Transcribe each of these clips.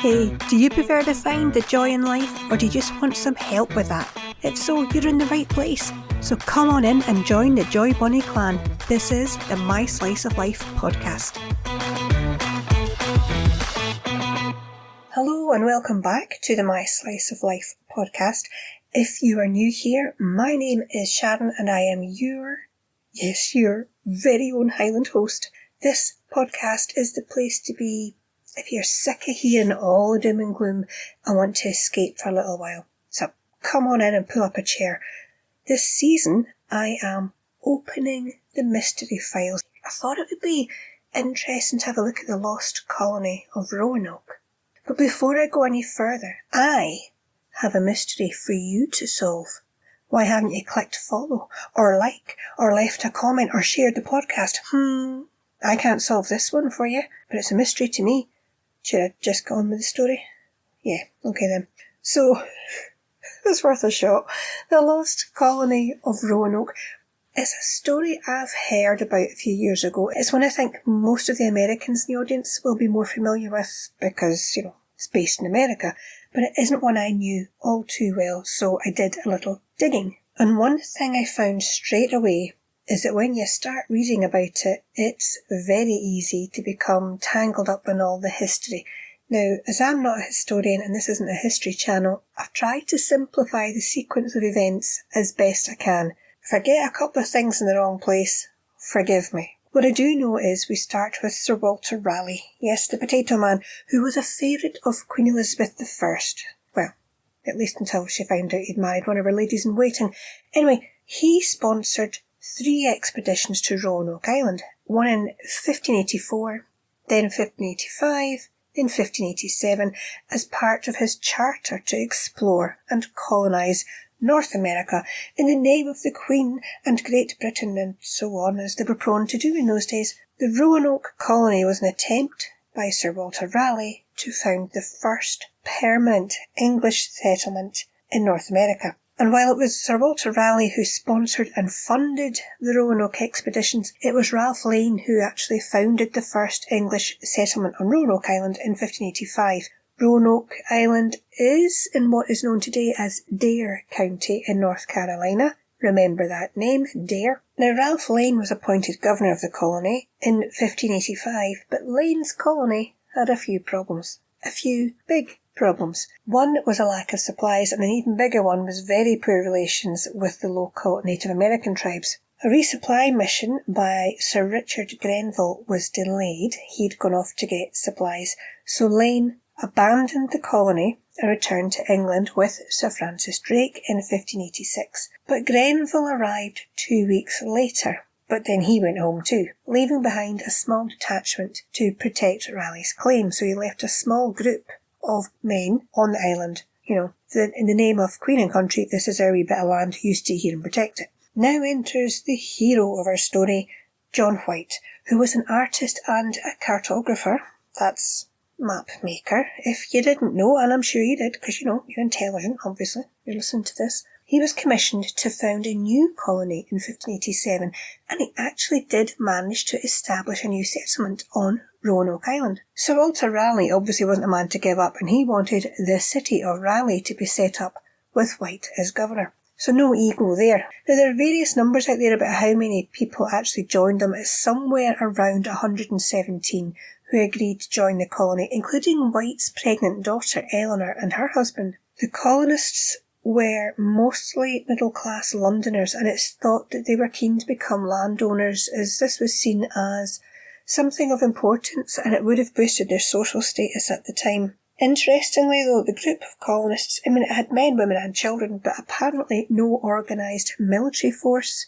Hey, do you prefer to find the joy in life, or do you just want some help with that? If so, you're in the right place. So come on in and join the Joy Bunny clan. This is the My Slice of Life podcast. Hello and welcome back to the My Slice of Life podcast. If you are new here, my name is Sharon and I am your very own Highland host. This podcast is the place to be if you're sick of hearing all the doom and gloom and want to escape for a little while. So come on in and pull up a chair. This season I am opening the mystery files. I thought it would be interesting to have a look at the Lost Colony of Roanoke. But before I go any further, I have a mystery for you to solve. Why haven't you clicked follow, or like, or left a comment, or shared the podcast? I can't solve this one for you, but it's a mystery to me. Should I just go on with the story? Yeah, okay then. So, it's worth a shot. The Lost Colony of Roanoke is a story I've heard about a few years ago. It's one I think most of the Americans in the audience will be more familiar with because, it's based in America. But it isn't one I knew all too well, so I did a little digging. And one thing I found straight away is that when you start reading about it, it's very easy to become tangled up in all the history. Now, as I'm not a historian and this isn't a history channel, I've tried to simplify the sequence of events as best I can. If I get a couple of things in the wrong place, forgive me. What I do know is we start with Sir Walter Raleigh, yes, the potato man, who was a favourite of Queen Elizabeth I. Well, at least until she found out he'd married one of her ladies-in-waiting. Anyway, he sponsored 3 expeditions to Roanoke Island, one in 1584, then 1585, then 1587, as part of his charter to explore and colonise North America in the name of the Queen and Great Britain and so on, as they were prone to do in those days. The Roanoke colony was an attempt by Sir Walter Raleigh to found the first permanent English settlement in North America. And while it was Sir Walter Raleigh who sponsored and funded the Roanoke expeditions, it was Ralph Lane who actually founded the first English settlement on Roanoke Island in 1585. Roanoke Island is in what is known today as Dare County in North Carolina. Remember that name, Dare. Now, Ralph Lane was appointed governor of the colony in 1585, but Lane's colony had a few problems. A few big problems. One was a lack of supplies, and an even bigger one was very poor relations with the local Native American tribes. A resupply mission by Sir Richard Grenville was delayed. He'd gone off to get supplies, so Lane abandoned the colony and returned to England with Sir Francis Drake in 1586. But Grenville arrived 2 weeks later, but then he went home too, leaving behind a small detachment to protect Raleigh's claim. So he left a small group of men on the island. In the name of Queen and Country, this is our wee bit of land, who used to hear and protect it. Now enters the hero of our story, John White, who was an artist and a cartographer. That's map maker, if you didn't know, and I'm sure you did, because you're intelligent, obviously, you're listening to this. He was commissioned to found a new colony in 1587, and he actually did manage to establish a new settlement on Roanoke Island. Sir Walter Raleigh obviously wasn't a man to give up, and he wanted the city of Raleigh to be set up with White as governor. So no ego there. Now, there are various numbers out there about how many people actually joined them. It's somewhere around 117 who agreed to join the colony, including White's pregnant daughter Eleanor and her husband. The colonists were mostly middle-class Londoners, and it's thought that they were keen to become landowners, as this was seen as something of importance, and it would have boosted their social status at the time. Interestingly though, the group of colonists, it had men, women and children, but apparently no organised military force,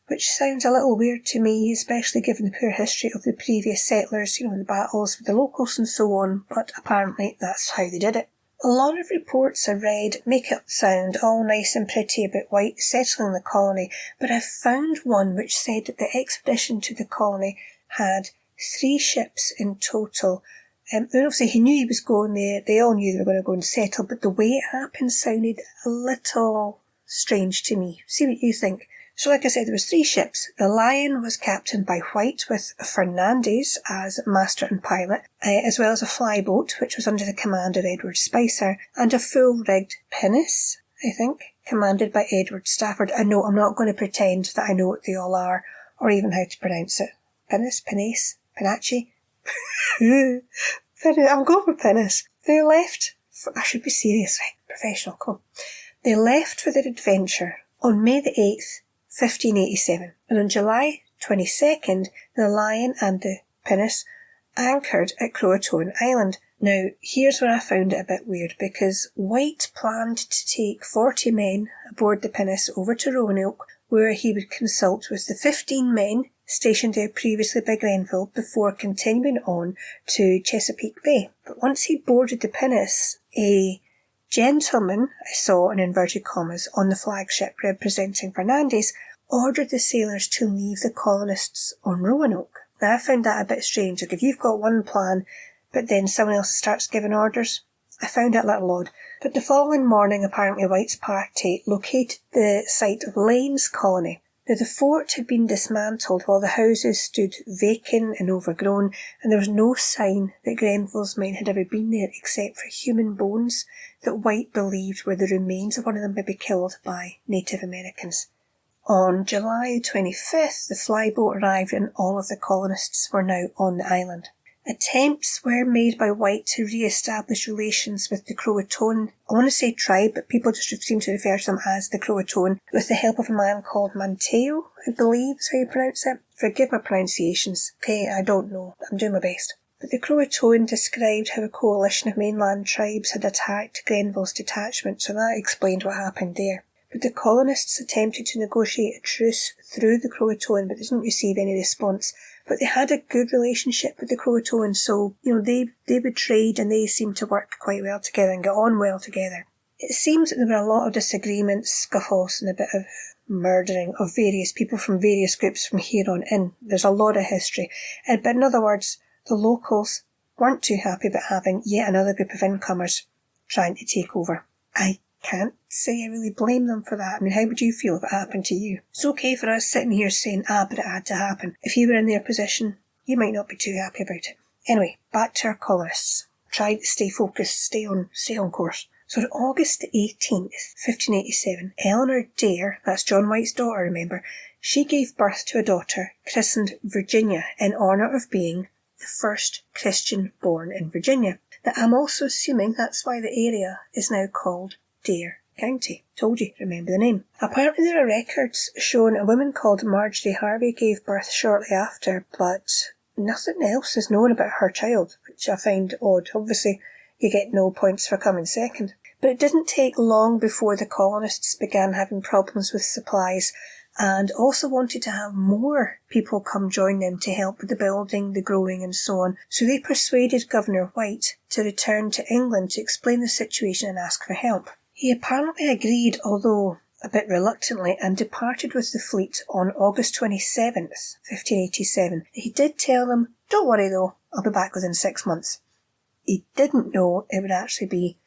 which sounds a little weird to me, especially given the poor history of the previous settlers, the battles with the locals and so on, but apparently that's how they did it. A lot of reports I read make it sound all nice and pretty about White settling the colony, but I found one which said that the expedition to the colony had 3 ships in total. And obviously he knew he was going there, they all knew they were going to go and settle, but the way it happened sounded a little strange to me. See what you think. So like I said, there was 3 ships. The Lion was captained by White with Fernandez as master and pilot, as well as a flyboat, which was under the command of Edward Spicer, and a full-rigged pinnace, I think, commanded by Edward Stafford. And no, I'm not going to pretend that I know what they all are, or even how to pronounce it. Pinnace, pinnace, pinache. I'm going for pinnace. They left, I should be serious, right? Professional, come. They left for their adventure on May the 8th, 1587, and on July 22nd, the Lion and the pinnace anchored at Croatoan Island. Now, here's where I found it a bit weird, because White planned to take 40 men aboard the pinnace over to Roanoke, where he would consult with the 15 men stationed there previously by Grenville before continuing on to Chesapeake Bay. But once he boarded the pinnace, a gentleman, I saw in inverted commas, on the flagship representing Fernandez, ordered the sailors to leave the colonists on Roanoke. Now, I found that a bit strange. Like, if you've got one plan, but then someone else starts giving orders, I found that a little odd. But the following morning, apparently White's party located the site of Lane's colony. Now, the fort had been dismantled while the houses stood vacant and overgrown, and there was no sign that Grenville's men had ever been there except for human bones that White believed were the remains of one of them maybe killed by Native Americans. On July 25th, the flyboat arrived and all of the colonists were now on the island. Attempts were made by White to re-establish relations with the Croatoan, I want to say tribe, but people just seem to refer to them as the Croatoan, with the help of a man called Manteo, I believe is how you pronounce it. Forgive my pronunciations, okay, I don't know, I'm doing my best. But the Croatoan described how a coalition of mainland tribes had attacked Grenville's detachment, so that explained what happened there. But the colonists attempted to negotiate a truce through the Croatoan, but they didn't receive any response. But they had a good relationship with the Croatoan, so, they would trade and they seemed to work quite well together and get on well together. It seems that there were a lot of disagreements, scuffles, and a bit of murdering of various people from various groups from here on in. There's a lot of history. But in other words, the locals weren't too happy about having yet another group of incomers trying to take over. I can't say I really blame them for that. I mean, how would you feel if it happened to you? It's okay for us sitting here saying, but it had to happen. If you were in their position, you might not be too happy about it. Anyway, back to our colonists. Try to stay focused, stay on course. So on August 18th, 1587, Eleanor Dare, that's John White's daughter, remember, she gave birth to a daughter christened Virginia in honour of being the first Christian born in Virginia. Now, I'm also assuming that's why the area is now called Dare County. Told you, remember the name. Apparently there are records showing a woman called Marjorie Harvey gave birth shortly after, but nothing else is known about her child, which I find odd. Obviously, you get no points for coming second. But it didn't take long before the colonists began having problems with supplies and also wanted to have more people come join them to help with the building, the growing and so on. So they persuaded Governor White to return to England to explain the situation and ask for help. He apparently agreed, although a bit reluctantly, and departed with the fleet on August 27th, 1587. He did tell them, don't worry though, I'll be back within 6 months. He didn't know it would actually be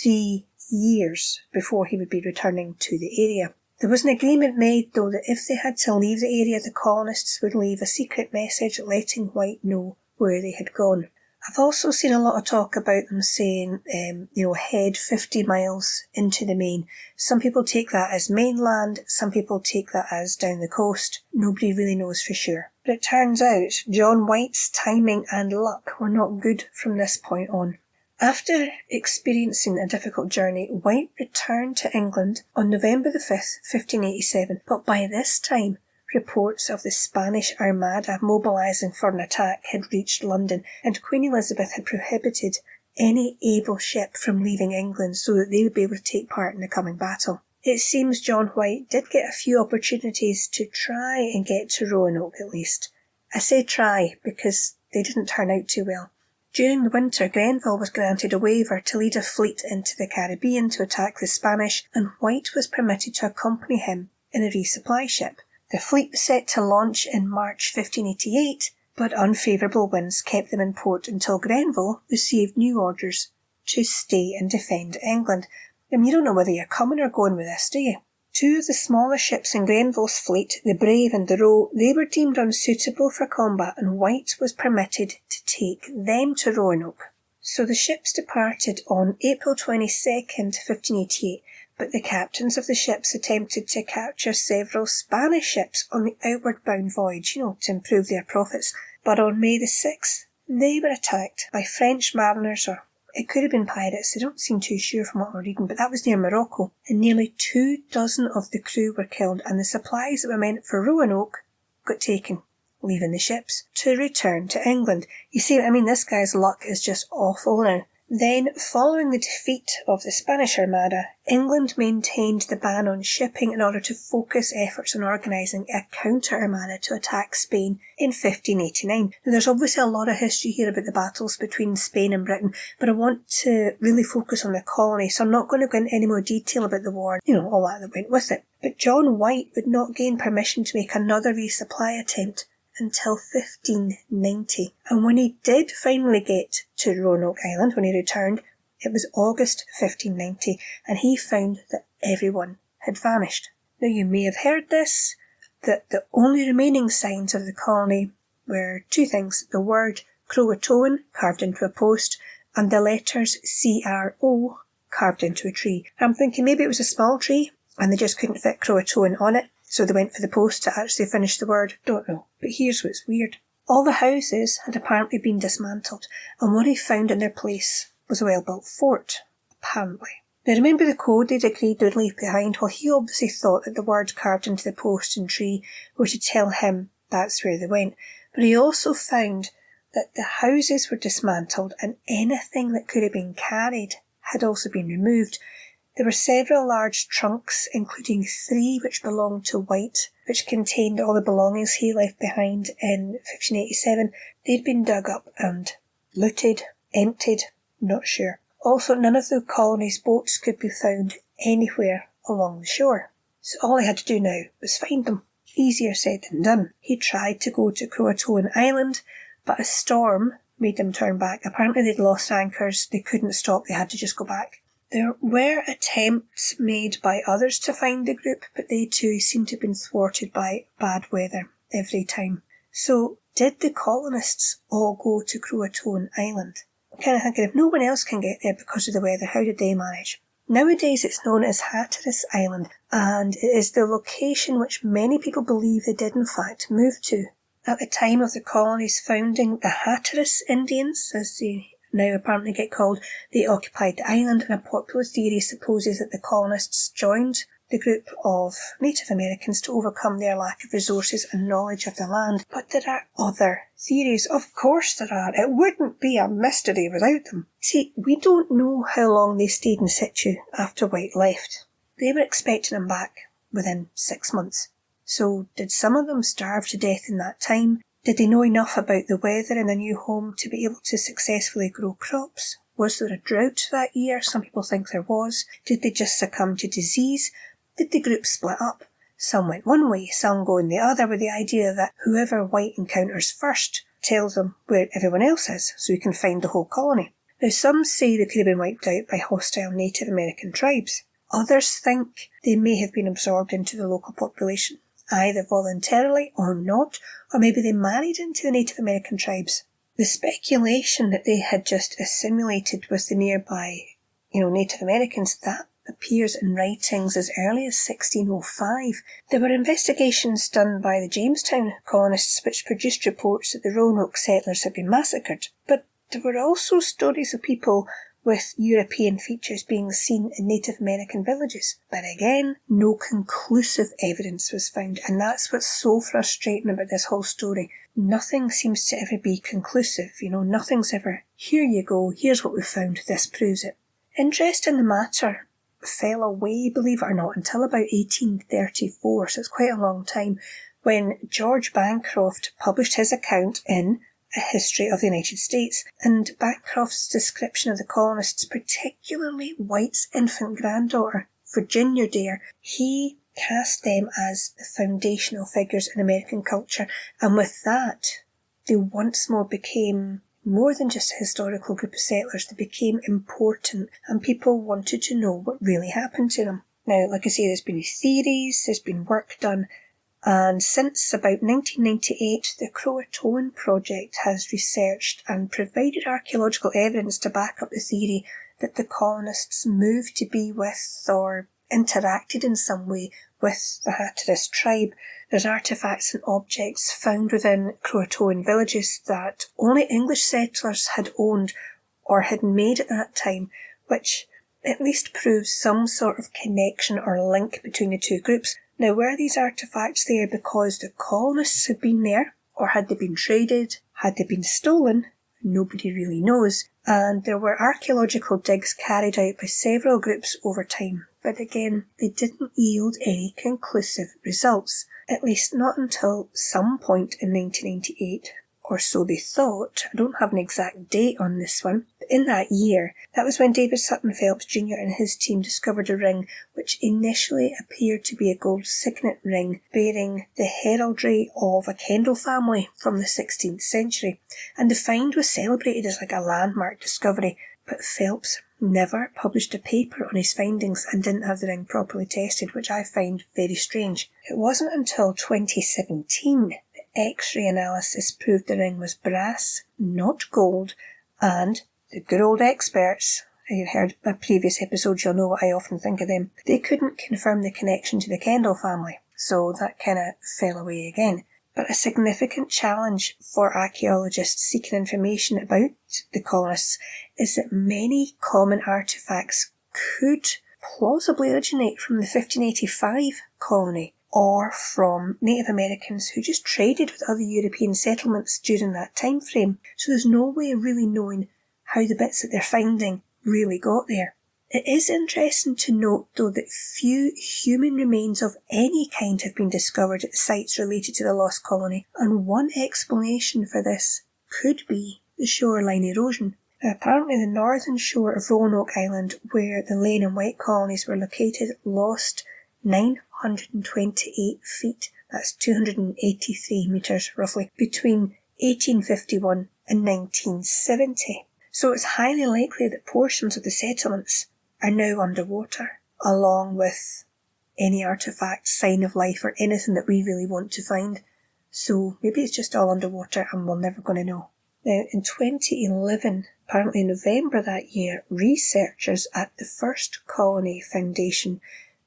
3 years before he would be returning to the area. There was an agreement made, though, that if they had to leave the area, the colonists would leave a secret message letting White know where they had gone. I've also seen a lot of talk about them saying, head 50 miles into the main. Some people take that as mainland, some people take that as down the coast. Nobody really knows for sure. But it turns out John White's timing and luck were not good from this point on. After experiencing a difficult journey, White returned to England on November the 5th, 1587, but by this time, reports of the Spanish Armada mobilising for an attack had reached London, and Queen Elizabeth had prohibited any able ship from leaving England so that they would be able to take part in the coming battle. It seems John White did get a few opportunities to try and get to Roanoke at least. I say try because they didn't turn out too well. During the winter, Grenville was granted a waiver to lead a fleet into the Caribbean to attack the Spanish, and White was permitted to accompany him in a resupply ship. The fleet was set to launch in March 1588, but unfavourable winds kept them in port until Grenville received new orders to stay and defend England. You don't know whether you're coming or going with this, do you? Two of the smaller ships in Grenville's fleet, the Brave and the Roe, they were deemed unsuitable for combat, and White was permitted to take them to Roanoke. So the ships departed on April 22nd, 1588, but the captains of the ships attempted to capture several Spanish ships on the outward bound voyage, to improve their profits. But on May the 6th, they were attacked by French mariners, or it could have been pirates, they don't seem too sure from what we're reading, but that was near Morocco, and nearly 24 of the crew were killed, and the supplies that were meant for Roanoke got taken, leaving the ships to return to England. You see, this guy's luck is just awful now. Then, following the defeat of the Spanish Armada, England maintained the ban on shipping in order to focus efforts on organising a counter-armada to attack Spain in 1589. Now, there's obviously a lot of history here about the battles between Spain and Britain, but I want to really focus on the colony, so I'm not going to go into any more detail about the war, all that went with it. But John White would not gain permission to make another resupply attempt until 1590. And when he did finally get to Roanoke Island, when he returned, it was August 1590, and he found that everyone had vanished. Now, you may have heard this, that the only remaining signs of the colony were two things: the word Croatoan carved into a post, and the letters CRO carved into a tree. I'm thinking maybe it was a small tree, and they just couldn't fit Croatoan on it, so they went for the post to actually finish the word. Don't know. But here's what's weird. All the houses had apparently been dismantled, and what he found in their place was a well-built fort, apparently. Now, remember the code they'd agreed they'd leave behind? Well, he obviously thought that the words carved into the post and tree were to tell him that's where they went. But he also found that the houses were dismantled, and anything that could have been carried had also been removed. There were several large trunks, including 3 which belonged to White, which contained all the belongings he left behind in 1587. They'd been dug up and looted, emptied, not sure. Also, none of the colony's boats could be found anywhere along the shore. So all he had to do now was find them. Easier said than done. He tried to go to Croatoan Island, but a storm made them turn back. Apparently they'd lost anchors, they couldn't stop, they had to just go back. There were attempts made by others to find the group, but they too seemed to have been thwarted by bad weather every time. So, did the colonists all go to Croatoan Island? I'm kind of thinking, if no one else can get there because of the weather, how did they manage? Nowadays it's known as Hatteras Island, and it is the location which many people believe they did in fact move to. At the time of the colony's founding, the Hatteras Indians, as they now apparently get called, they occupied the island, and a popular theory supposes that the colonists joined the group of Native Americans to overcome their lack of resources and knowledge of the land. But there are other theories. Of course there are. It wouldn't be a mystery without them. See, we don't know how long they stayed in situ after White left. They were expecting him back within 6 months. So did some of them starve to death in that time? Did they know enough about the weather in the new home to be able to successfully grow crops? Was there a drought that year? Some people think there was. Did they just succumb to disease? Did the group split up? Some went one way, some going the other, with the idea that whoever White encounters first tells them where everyone else is, so he can find the whole colony. Now, some say they could have been wiped out by hostile Native American tribes. Others think they may have been absorbed into the local population, either voluntarily or not, or maybe they married into the Native American tribes. The speculation that they had just assimilated with the nearby, Native Americans, that appears in writings as early as 1605. There were investigations done by the Jamestown colonists which produced reports that the Roanoke settlers had been massacred, but there were also stories of people with European features being seen in Native American villages. But again, no conclusive evidence was found, and that's what's so frustrating about this whole story. Nothing seems to ever be conclusive, nothing's ever, here you go, here's what we found, this proves it. Interest in the matter fell away, believe it or not, until about 1834, so it's quite a long time, when George Bancroft published his account in A History of the United States, and Bancroft's description of the colonists, particularly White's infant granddaughter, Virginia Dare, he cast them as the foundational figures in American culture, and with that, they once more became more than just a historical group of settlers. They became important, and people wanted to know what really happened to them. Now, like I say, there's been theories, there's been work done, and since about 1998, the Croatoan project has researched and provided archaeological evidence to back up the theory that the colonists moved to be with or interacted in some way with the Hatteras tribe. There's artefacts and objects found within Croatoan villages that only English settlers had owned or had made at that time, which at least proves some sort of connection or link between the two groups. Now, were these artefacts there because the colonists had been there, or had they been traded, had they been stolen? Nobody really knows. And there were archaeological digs carried out by several groups over time, but again, they didn't yield any conclusive results, at least not until some point in 1998. Or so they thought. I don't have an exact date on this one. But in that year, that was when David Sutton Phelps Jr. and his team discovered a ring which initially appeared to be a gold signet ring bearing the heraldry of a Kendall family from the 16th century. And the find was celebrated as like a landmark discovery, but Phelps never published a paper on his findings and didn't have the ring properly tested, which I find very strange. It wasn't until 2017 X-ray analysis proved the ring was brass, not gold, and the good old experts, you've heard my previous episodes, you'll know what I often think of them, they couldn't confirm the connection to the Kendall family, so that kind of fell away again. But a significant challenge for archaeologists seeking information about the colonists is that many common artefacts could plausibly originate from the 1585 colony, or from Native Americans who just traded with other European settlements during that time frame. So there's no way of really knowing how the bits that they're finding really got there. It is interesting to note, though, that few human remains of any kind have been discovered at the sites related to the Lost Colony, and one explanation for this could be the shoreline erosion. Apparently the northern shore of Roanoke Island, where the Lane and White colonies were located, lost 928 feet, that's 283 metres roughly, between 1851 and 1970. So it's highly likely that portions of the settlements are now underwater, along with any artefact, sign of life, or anything that we really want to find. So maybe it's just all underwater and we're never going to know. Now, in 2011, apparently in November that year, researchers at the First Colony Foundation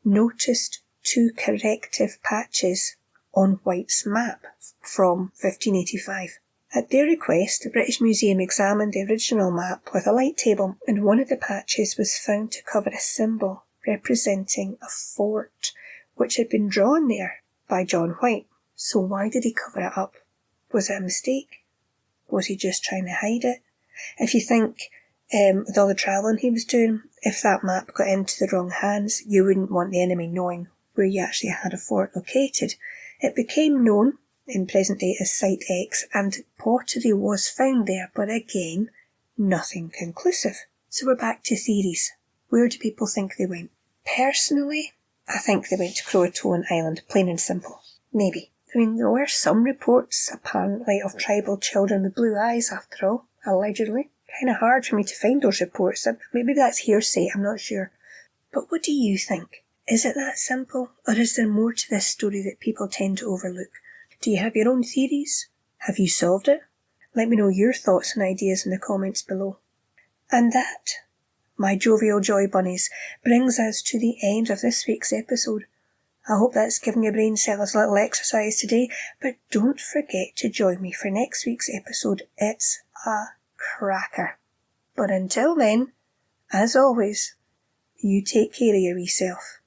noticed two corrective patches on White's map from 1585. At their request, the British Museum examined the original map with a light table, and one of the patches was found to cover a symbol representing a fort, which had been drawn there by John White. So why did he cover it up? Was it a mistake? Was he just trying to hide it? If you think, with all the travelling he was doing, if that map got into the wrong hands, you wouldn't want the enemy knowing where you actually had a fort located. It became known in present day as Site X, and pottery was found there, but again, nothing conclusive. So we're back to theories. Where do people think they went? Personally, I think they went to Croatoan Island, plain and simple. Maybe. I mean, there were some reports, apparently, of tribal children with blue eyes, after all, allegedly. Kind of hard for me to find those reports. Maybe that's hearsay, I'm not sure. But what do you think? Is it that simple, or is there more to this story that people tend to overlook? Do you have your own theories? Have you solved it? Let me know your thoughts and ideas in the comments below. And that, my jovial joy bunnies, brings us to the end of this week's episode. I hope that's given your brain cells a little exercise today, but don't forget to join me for next week's episode. It's a cracker. But until then, as always, you take care of your wee self.